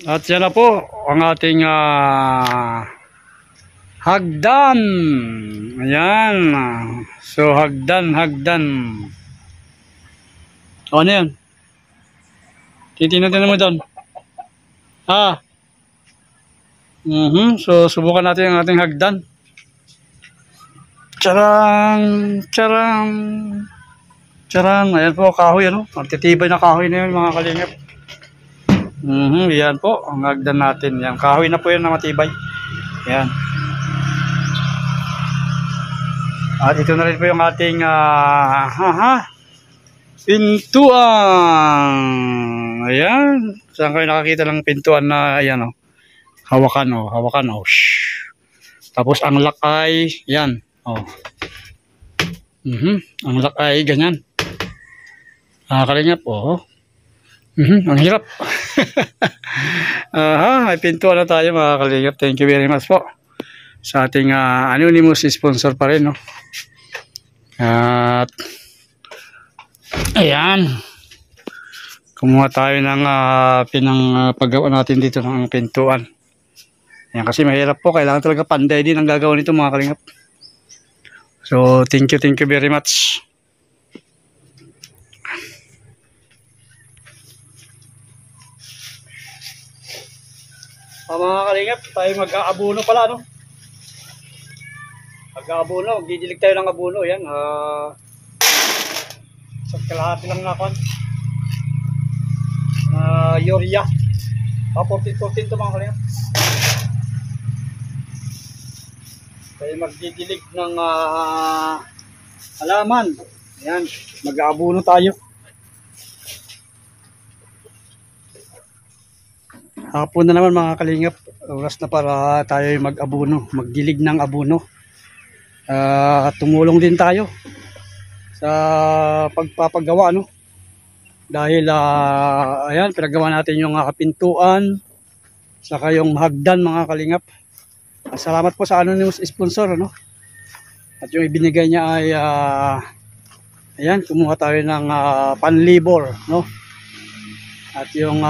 At yan na po ang ating hagdan. Ayan. So hagdan. O ano yan? Titignan mo doon. So subukan natin ang ating hagdan. Charang. Ayan po kahoy, ano? Magtitibay na kahoy na yun, mga kalingap. Yan po ang hagdan natin. Yan, kahoy na po yan na matibay. Yan. At ito na rin po yung ating pintuan. Ayan. Saan kayo nakakita ng pintuan na ayan, oh. Hawakan. Tapos ang lock ay yan. Ang lock ay ganyan. Kalingap, ang hirap. May pintuan na tayo, mga kalingap. Thank you very much po sa ating anonymous sponsor pa rin, no? At ayan, kumuha tayo ng paggawa natin dito ng pintuan. Ayan, kasi mahirap po, kailangan talaga panday din ang gagawa nito, mga kalingap. So thank you very much. Mga kalingap, tayo mag-aabuno pala, no? Mag-aabuno, didilig tayo ng abuno. Yan, sa kalahati lang na kon. Urea. 14 to, mga kalingap. Tayo magdidilig ng halaman. Yan, mag-aabuno tayo. Hapon na naman, mga kalingap. Oras na para tayo mag-abuno, magdilig ng abuno. Tumulong din tayo sa pagpapagawa, no? Dahil ayan, pinagawa natin yung pintuan saka yung hagdan, mga kalingap. Salamat po sa anonymous sponsor, no? At yung ibinigay niya ay ayan, kumuha tayo ng panlibor, no? At yung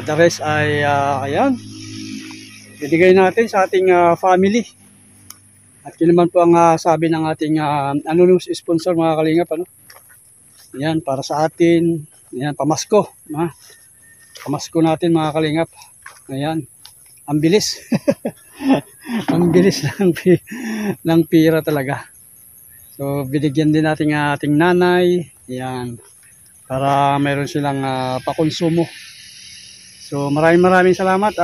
the rest ay ayan, binigay natin sa ating family. At yun naman po ang sabi ng ating anonymous sponsor, mga kalingap, ano? Ayan, para sa atin. Ayan, pamasko. Pamasko natin, mga kalingap. Ayan, ang bilis. Ang bilis ng pira talaga. So binigyan din natin ating nanay. Ayan, para meron silang pakonsumo. So maraming salamat,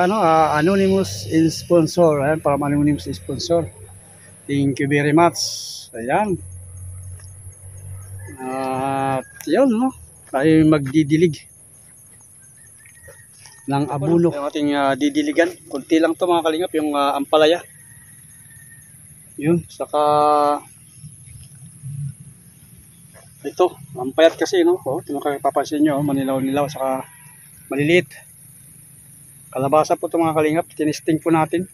anonymous sponsor. Ayan, para anonymous sponsor. Thank you very much. Ayan. At yun, no? Tayo magdidilig ng abuno. Yung ating didiligan. Kunti lang to, mga kalingap, yung ampalaya. Yun, saka ito, ang payat kasi, no? Ito makapapansin nyo, manilaw-nilaw, saka maliliit. Kalabasa po ito, mga kalingap. Tinisting po natin.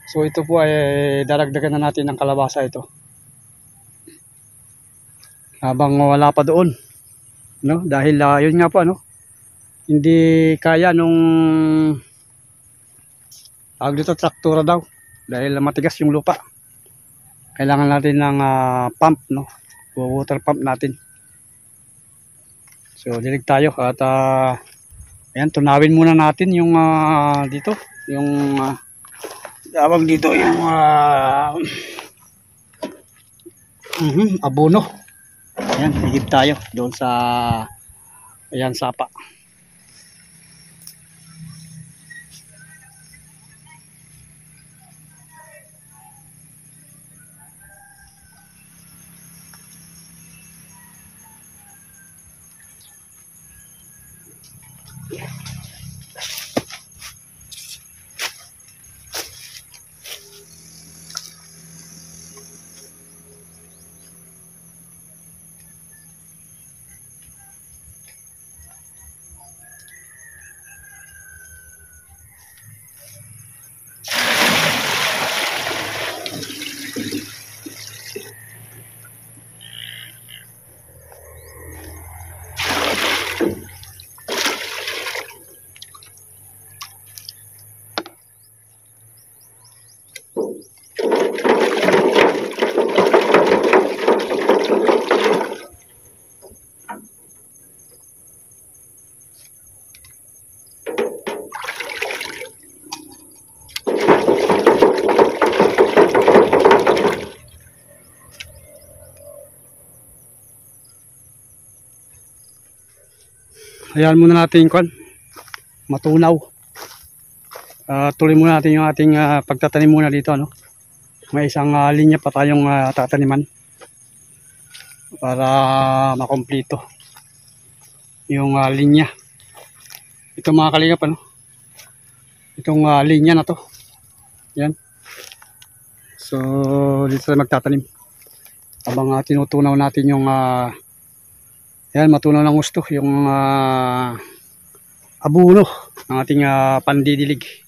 So ito po ay daragdagan na natin ng kalabasa ito. Habang wala pa doon, no? Dahil yun nga po, ano? Hindi kaya nung dito traktura daw. Dahil matigas yung lupa. Kailangan natin ng pump, no? Water pump natin. So dilig tayo at ayan, tunawin muna natin yung dito, yung tawag dito yung abono. Ayan, higip tayo doon sa ayan, sapa. Hayaan muna natin kwan, matunaw. Tuloy muna natin yung ating pagtatanim muna dito, ano. May isang linya pa tayong tataniman para makomplito yung linya. Ito mga kalingap, ano. Itong linya na to. Yan. So dito tayo magtatanim. Habang tinutunaw natin yung yan, matunaw ng gusto yung abuno ng ating pandidilig.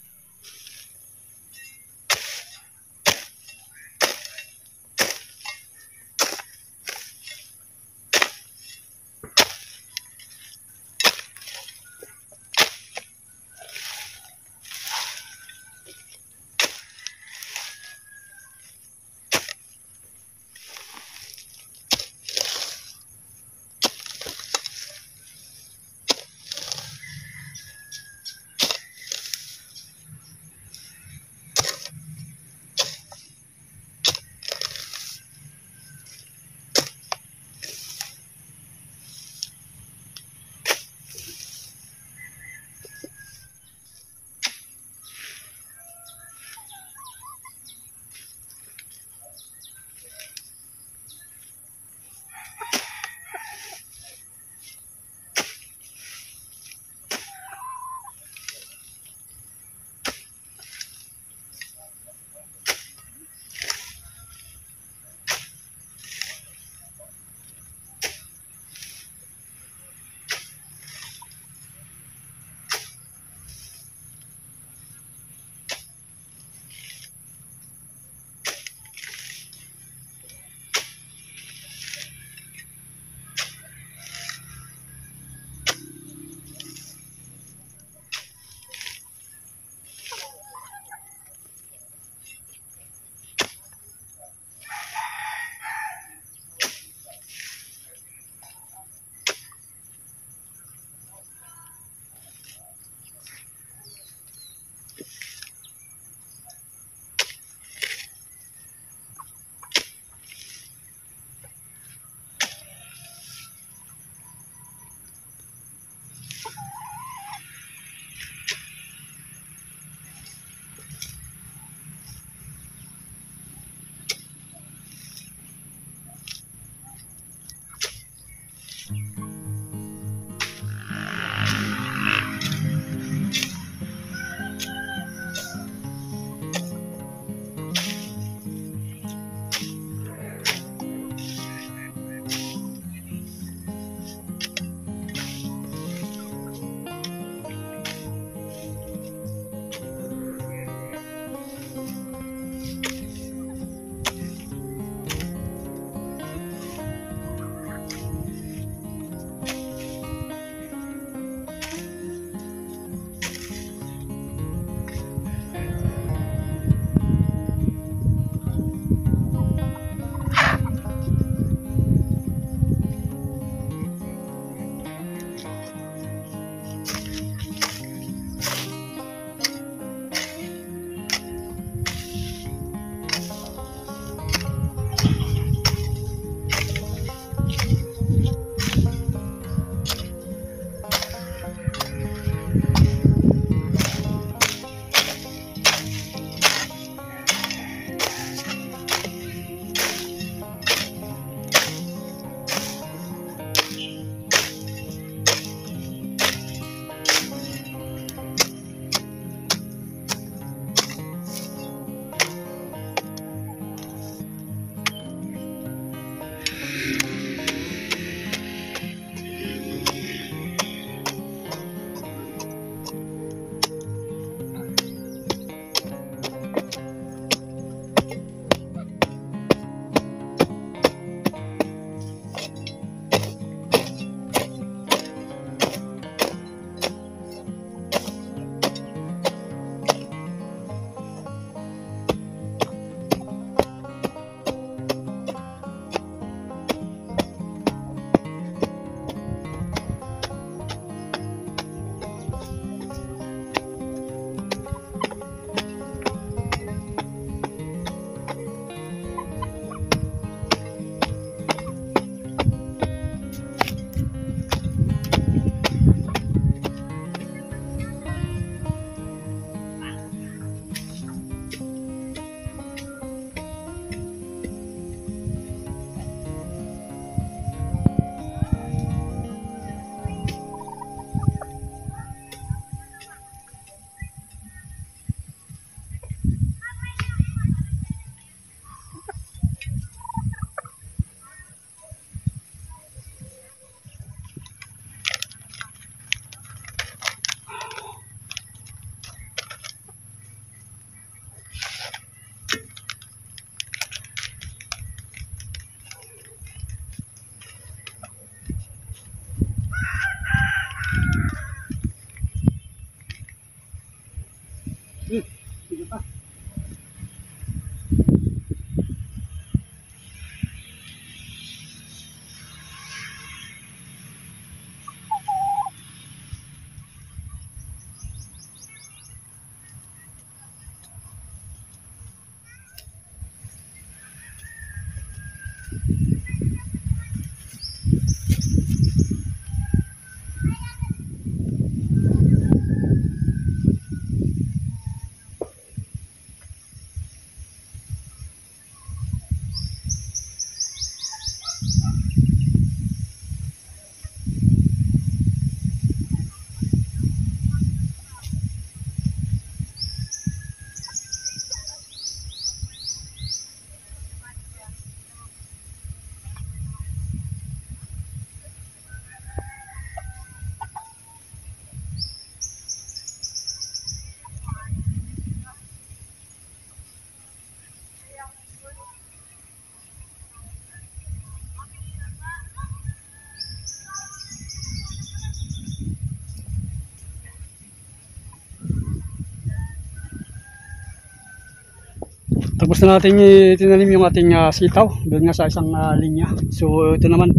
Tapos na natin tinanim yung ating sitaw doon nga sa isang linya. So ito naman,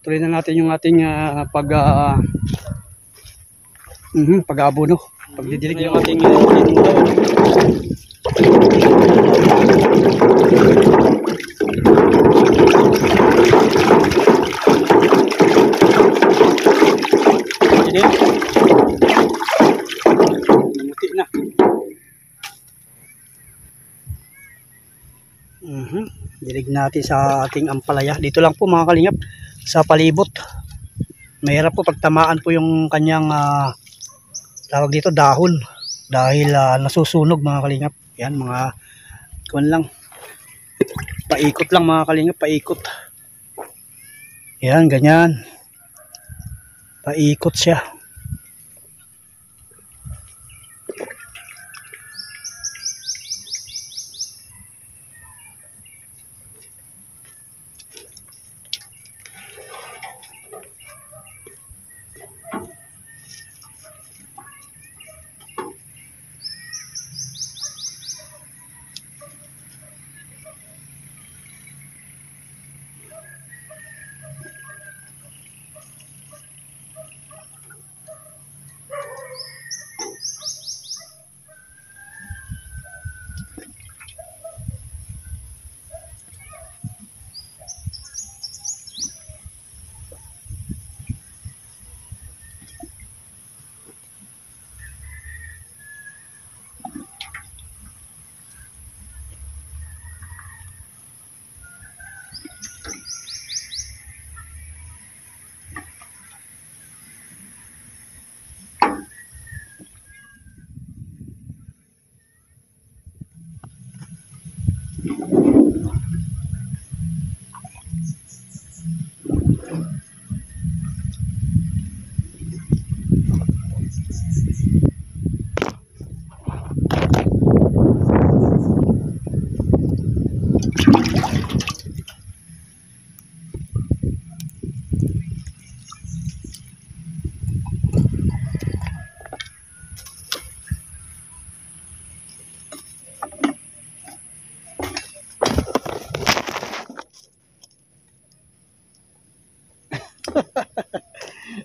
tuloy na natin yung ating pag-aabono. Pagdidilig yung ating tinulaw. Sige. Namuti na. Dilig natin sa ating ampalaya. Dito lang po mga kalingap, sa palibot. Mahirap po pagtamaan po yung kanyang tawag dito dahon dahil nasusunog mga kalingap. Yan mga kuwan lang. Paikot lang mga kalingap, paikot. Yan ganyan. Paikot siya.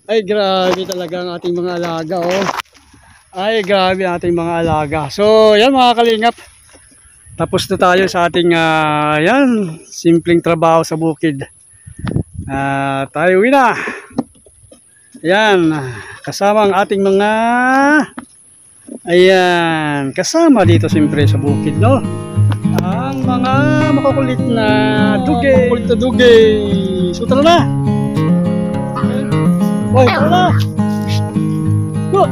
Ay grabe talaga ang ating mga alaga oh. Ay grabe ang ating mga alaga. So yan mga kalingap, tapos na tayo sa ating yan, simpleng trabaho sa bukid. Tayo uwi na. Yan, kasama ang ating mga ayan, kasama dito siyempre sa bukid, no? Ang mga makukulit na dugay. Makukulit na dugay. So tara na. Oy, tara na. Go.